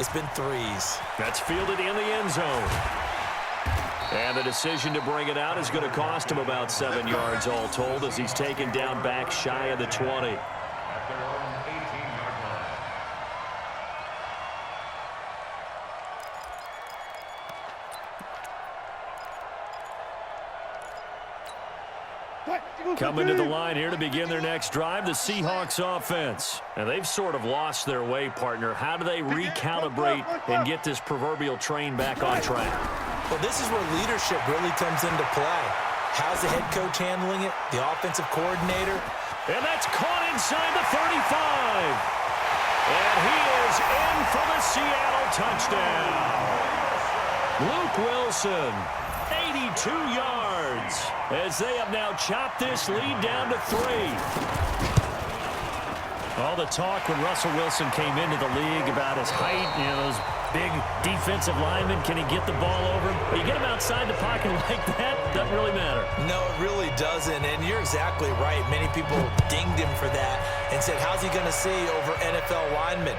It's been threes. That's fielded in the end zone. And the decision to bring it out is going to cost him about 7 yards all told as he's taken down back shy of the 20. Coming to the line here to begin their next drive, the Seahawks offense. And they've sort of lost their way, partner. How do they recalibrate and get this proverbial train back on track? Well, this is where leadership really comes into play. How's the head coach handling it? The offensive coordinator? And that's caught inside the 35. And he is in for the Seattle touchdown. Luke Wilson, 82 yards, as they have now chopped this lead down to 3. All the talk when Russell Wilson came into the league about his height, those big defensive linemen, can he get the ball over him? But you get him outside the pocket like that, doesn't really matter. No, it really doesn't, and you're exactly right. Many people dinged him for that and said, how's he going to see over NFL linemen?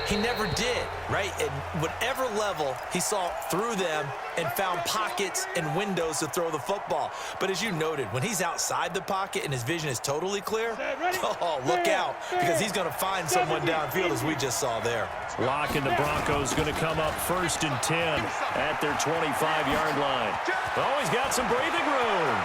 He never did, right? At whatever level, he saw through them and found pockets and windows to throw the football. But as you noted, when he's outside the pocket and his vision is totally clear, oh, look out, because he's going to find someone downfield, as we just saw there. Lock and the Broncos going to come up 1st and 10 at their 25-yard line. Oh, he's got some breathing room.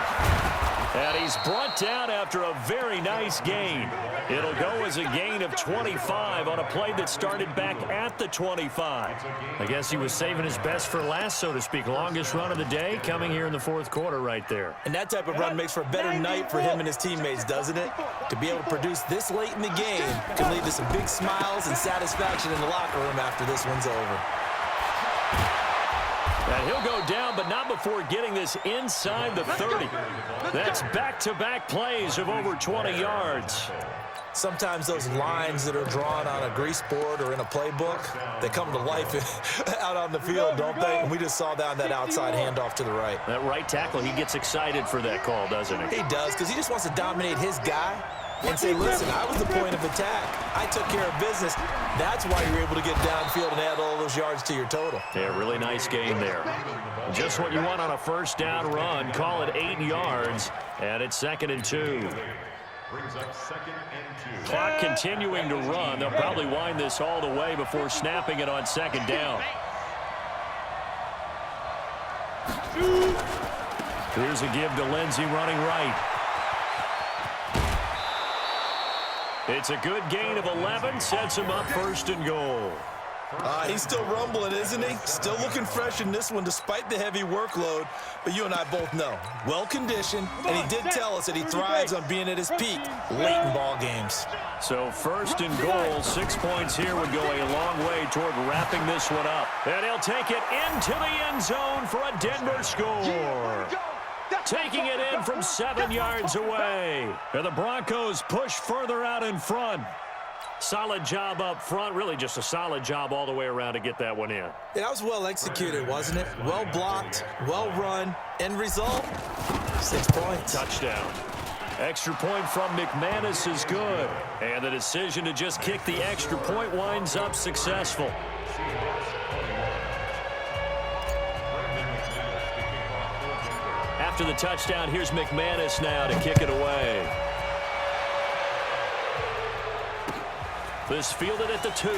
And he's brought down after a very nice gain. It'll go as a gain of 25 on a play that started back at the 25. I guess he was saving his best for last, so to speak. Longest run of the day coming here in the 4th quarter right there. And that type of run makes for a better night for him and his teammates, doesn't it? To be able to produce this late in the game can lead to some big smiles and satisfaction in the locker room after this one's over. And he'll go down, but not before getting this inside the 30. That's back-to-back plays of over 20 yards. Sometimes those lines that are drawn on a grease board or in a playbook, they come to life out on the field, don't they? And we just saw that outside handoff to the right. That right tackle, he gets excited for that call, doesn't he? He does, because he just wants to dominate his guy and say, listen, I was the point of attack. I took care of business. That's why you're able to get downfield and add all those yards to your total. Yeah, really nice game there. Just what you want on a 1st down run. Call it 8 yards, and it's 2nd and 2. Brings up 2nd and 2. Clock continuing to run. They'll probably wind this all the way before snapping it on 2nd down. Here's a give to Lindsey running right. It's a good gain of 11, sets him up 1st and goal. He's still rumbling, isn't he? Still looking fresh in this one despite the heavy workload. But you and I both know, well-conditioned, and he did tell us that he thrives on being at his peak late in ball games. So 1st and goal, 6 points here would go a long way toward wrapping this one up. And he'll take it into the end zone for a Denver score. Taking it in from 7 yards away. And the Broncos push further out in front. Solid job up front. Really just a solid job all the way around to get that one in. Yeah, that was well executed, wasn't it? Well blocked, well run. End result, 6 points. Touchdown. Extra point from McManus is good. And the decision to just kick the extra point winds up successful. After the touchdown, here's McManus now to kick it away. This fielded at the 2. And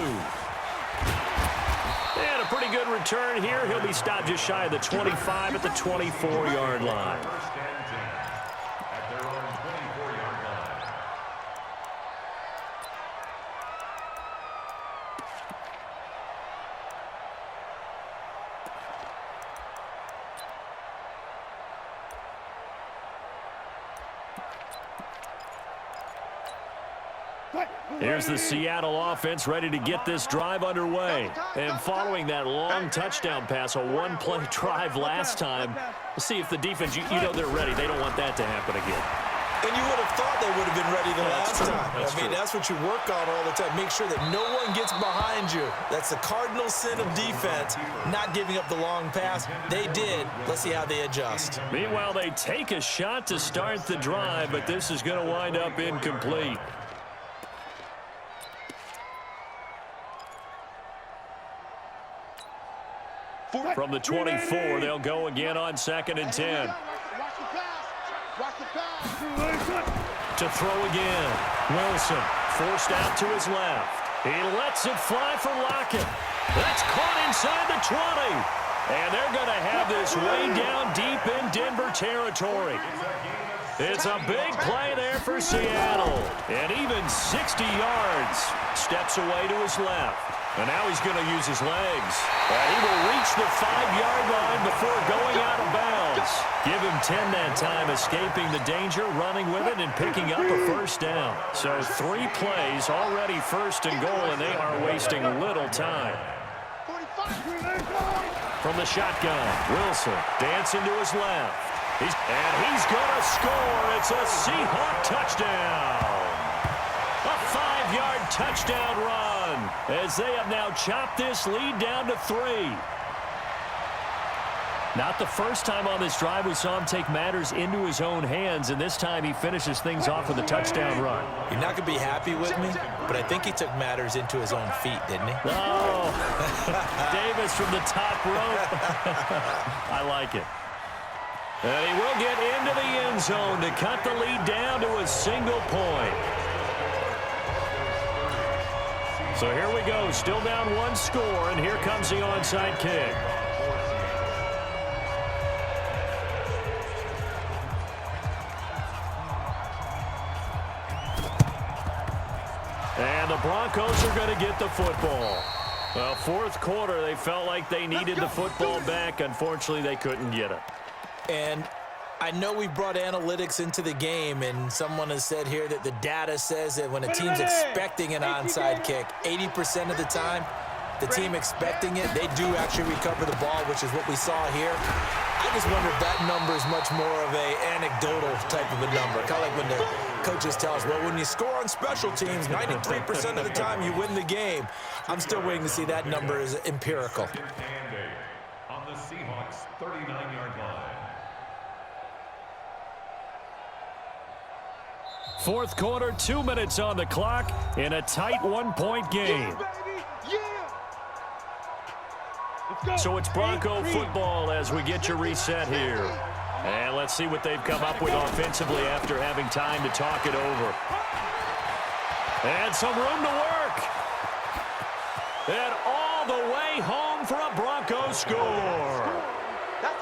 a pretty good return here. He'll be stopped just shy of the 25 at the 24-yard line. At their own 24-yard line. Here's the Seattle offense ready to get this drive underway. And following that long touchdown pass, a one-play drive last time, we'll see if the defense, you know they're ready. They don't want that to happen again. And you would have thought they would have been ready the last time. I mean, that's what you work on all the time. Make sure that no one gets behind you. That's the cardinal sin of defense, not giving up the long pass. They did. Let's see how they adjust. Meanwhile, they take a shot to start the drive, but this is going to wind up incomplete. From the 24, they'll go again on 2nd and 10. To throw again. Wilson forced out to his left. He lets it fly for Lockett. That's caught inside the 20. And they're going to have this way down deep in Denver territory. It's a big play there for Seattle. And even 60 yards. Steps away to his left. And now he's going to use his legs. And he will reach the 5-yard line before going out of bounds. Give him 10 that time, escaping the danger, running with it, and picking up a first down. So 3 plays, already first and goal, and they are wasting little time. From the shotgun, Wilson dancing to his left. He's going to score. It's a Seahawk touchdown. A 5-yard touchdown run as they have now chopped this lead down to 3. Not the first time on this drive we saw him take matters into his own hands, and this time he finishes things off with a touchdown run. You're not going to be happy with me, but I think he took matters into his own feet, didn't he? Oh, Davis from the top rope. I like it. And he will get into the end zone to cut the lead down to a single point. So here we go, still down 1 score, and here comes the onside kick. And the Broncos are going to get the football. Well, 4th quarter, they felt like they needed the football back. Unfortunately, they couldn't get it. And I know we brought analytics into the game, and someone has said here that the data says that when a team's expecting an onside kick, 80% of the time, the team expecting it, they do actually recover the ball, which is what we saw here. I just wonder if that number is much more of a anecdotal type of a number. Kind of like when the coaches tell us, well, when you score on special teams, 93% of the time you win the game. I'm still waiting to see that number is empirical. On the Seahawks 39-yard line. 4th quarter, 2 minutes on the clock in a tight 1-point game. So it's Bronco football as we get you reset here. And let's see what they've come up with offensively after having time to talk it over. And some room to work. And all the way home for a Bronco score.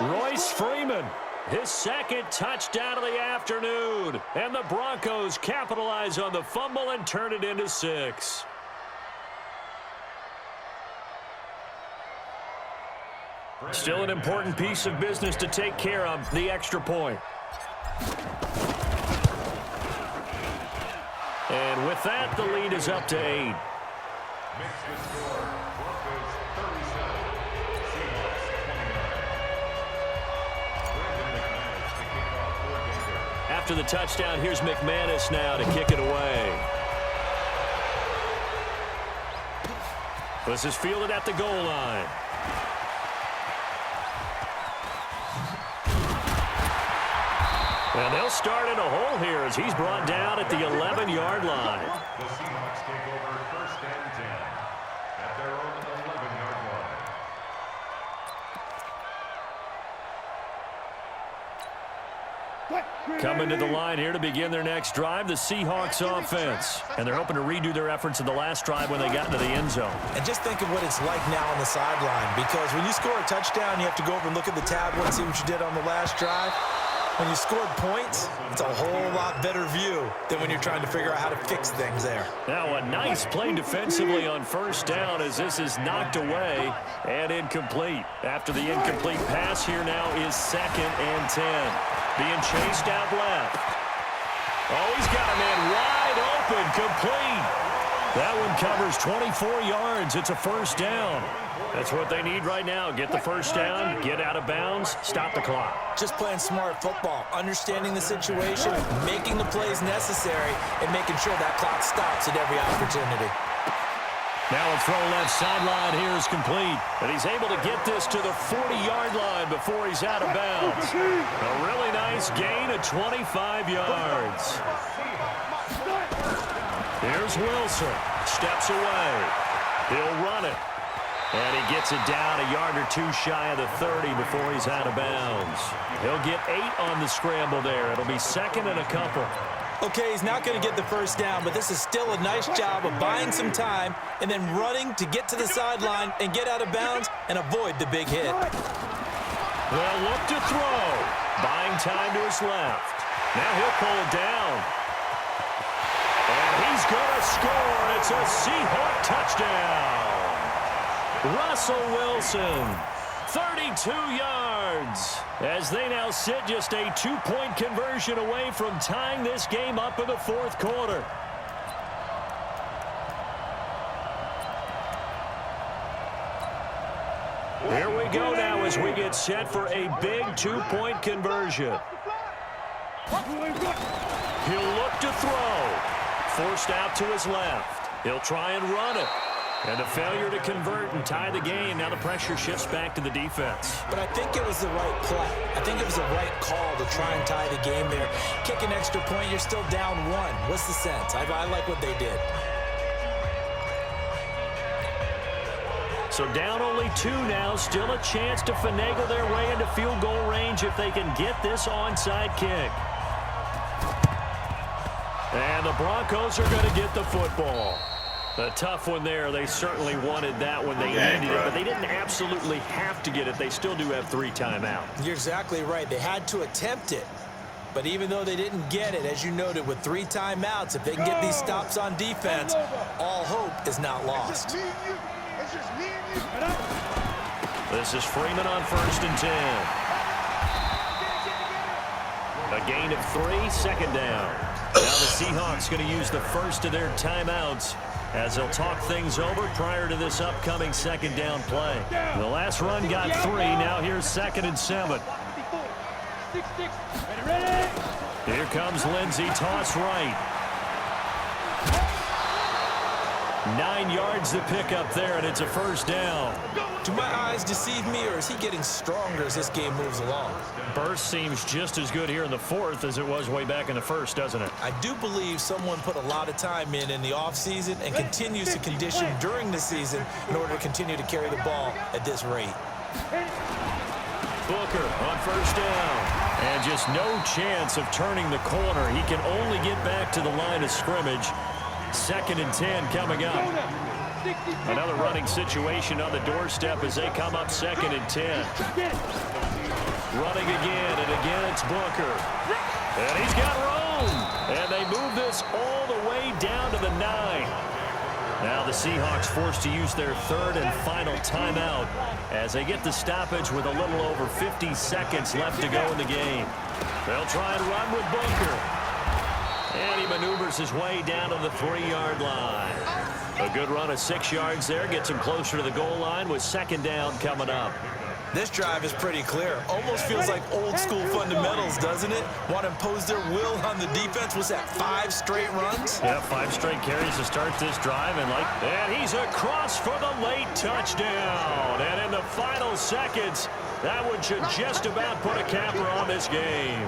Royce Freeman, his 2nd touchdown of the afternoon. And the Broncos capitalize on the fumble and turn it into 6. Still an important piece of business to take care of, the extra point. And with that, the lead is up to 8. Makes the score, Broncos 37, Seahawks 29. After the touchdown, here's McManus now to kick it away. This is fielded at the goal line. And they'll start in a hole here as he's brought down at the 11-yard line. The Seahawks take over 1st and 10 at their own 11-yard line. Coming to the line here to begin their next drive, the Seahawks offense. And they're hoping to redo their efforts in the last drive when they got into the end zone. And just think of what it's like now on the sideline, because when you score a touchdown, you have to go over and look at the tablet and see what you did on the last drive. When you scored points, it's a whole lot better view than when you're trying to figure out how to fix things there. Now a nice play defensively on 1st down as this is knocked away and incomplete. After the incomplete pass, here now is 2nd and 10. Being chased out left. Oh, he's got a man wide open, complete. That one covers 24 yards. It's a 1st down. That's what they need right now. Get the 1st down, get out of bounds, stop the clock. Just playing smart football, understanding the situation, making the plays necessary, and making sure that clock stops at every opportunity. Now a throw left sideline here is complete. But he's able to get this to the 40-yard line before he's out of bounds. A really nice gain of 25 yards. Here's Wilson. Steps away. He'll run it. And he gets it down a yard or two shy of the 30 before he's out of bounds. He'll get 8 on the scramble there. It'll be second and a couple. Okay, he's not going to get the first down, but this is still a nice job of buying some time and then running to get to the sideline and get out of bounds and avoid the big hit. They'll look to throw. Buying time to his left. Now he'll pull it down. And he's going to score. It's a Seahawk touchdown. Russell Wilson, 32 yards, as they now sit just a 2-point conversion away from tying this game up in the fourth quarter. Here we go now as we get set for a big 2-point conversion. He'll look to throw. Forced out to his left. He'll try and run it. And a failure to convert and tie the game. Now the pressure shifts back to the defense. But I think it was the right play. I think it was the right call to try and tie the game there. Kick an extra point, you're still down 1. What's the sense? I like what they did. So down only 2 now. Still a chance to finagle their way into field goal range if they can get this onside kick. And the Broncos are going to get the football. A tough one there. They certainly wanted that when they needed it, but they didn't absolutely have to get it. They still do have 3 timeouts. You're exactly right. They had to attempt it. But even though they didn't get it, as you noted, with 3 timeouts, if they can get these stops on defense, all hope is not lost. This is Freeman on 1st and 10. A gain of 3, second down. Now the Seahawks going to use the first of their timeouts as they'll talk things over prior to this upcoming second down play. The last run got 3. Now here's 2nd and 7. Here comes Lindsey. Toss right. 9 yards to pick up there, and it's a first down. Do my eyes deceive me, or is he getting stronger as this game moves along? Burst seems just as good here in the fourth as it was way back in the first, doesn't it? I do believe someone put a lot of time in the offseason and continues to condition during the season in order to continue to carry the ball at this rate. Booker on first down. And just no chance of turning the corner. He can only get back to the line of scrimmage. 2nd and 10 coming up. Another running situation on the doorstep as they come up 2nd and 10. Running again, and again it's Booker. And he's got room. And they move this all the way down to the 9. Now the Seahawks forced to use their 3rd and final timeout as they get the stoppage with a little over 50 seconds left to go in the game. They'll try and run with Booker. And he maneuvers his way down to the 3-yard line. A good run of 6 yards there. Gets him closer to the goal line with 2nd down coming up. This drive is pretty clear. Almost feels like old school fundamentals, doesn't it? Want to impose their will on the defense. Was that 5 straight runs? Yeah, 5 straight carries to start this drive. And he's across for the late touchdown. And in the final seconds, that one should just about put a capper on this game.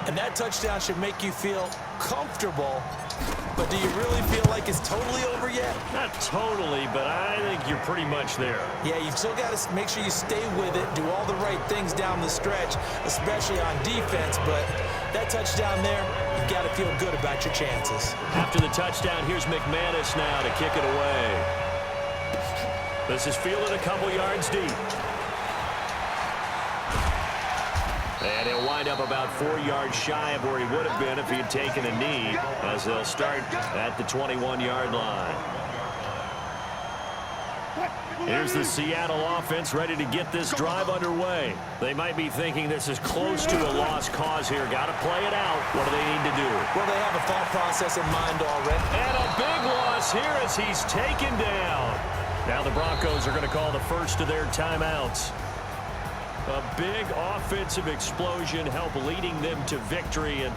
And that touchdown should make you feel comfortable. But do you really feel like it's totally over yet? Not totally, but I think you're pretty much there. Yeah, you've still got to make sure you stay with it, do all the right things down the stretch, especially on defense. But that touchdown there, you've got to feel good about your chances. After the touchdown, here's McManus now to kick it away. This is fielded a couple yards deep. And he'll wind up about 4 yards shy of where he would have been if he had taken a knee, as they'll start at the 21-yard line. Here's the Seattle offense ready to get this drive underway. They might be thinking this is close to a lost cause here. Got to play it out. What do they need to do? Well, they have a thought process in mind already. And a big loss here as he's taken down. Now the Broncos are going to call the first of their timeouts. A big offensive explosion help leading them to victory. And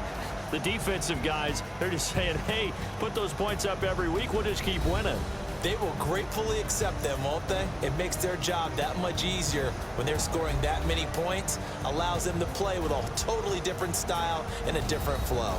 the defensive guys, they're just saying, hey, put those points up every week. We'll just keep winning. They will gratefully accept them, won't they? It makes their job that much easier when they're scoring that many points. Allows them to play with a totally different style and a different flow.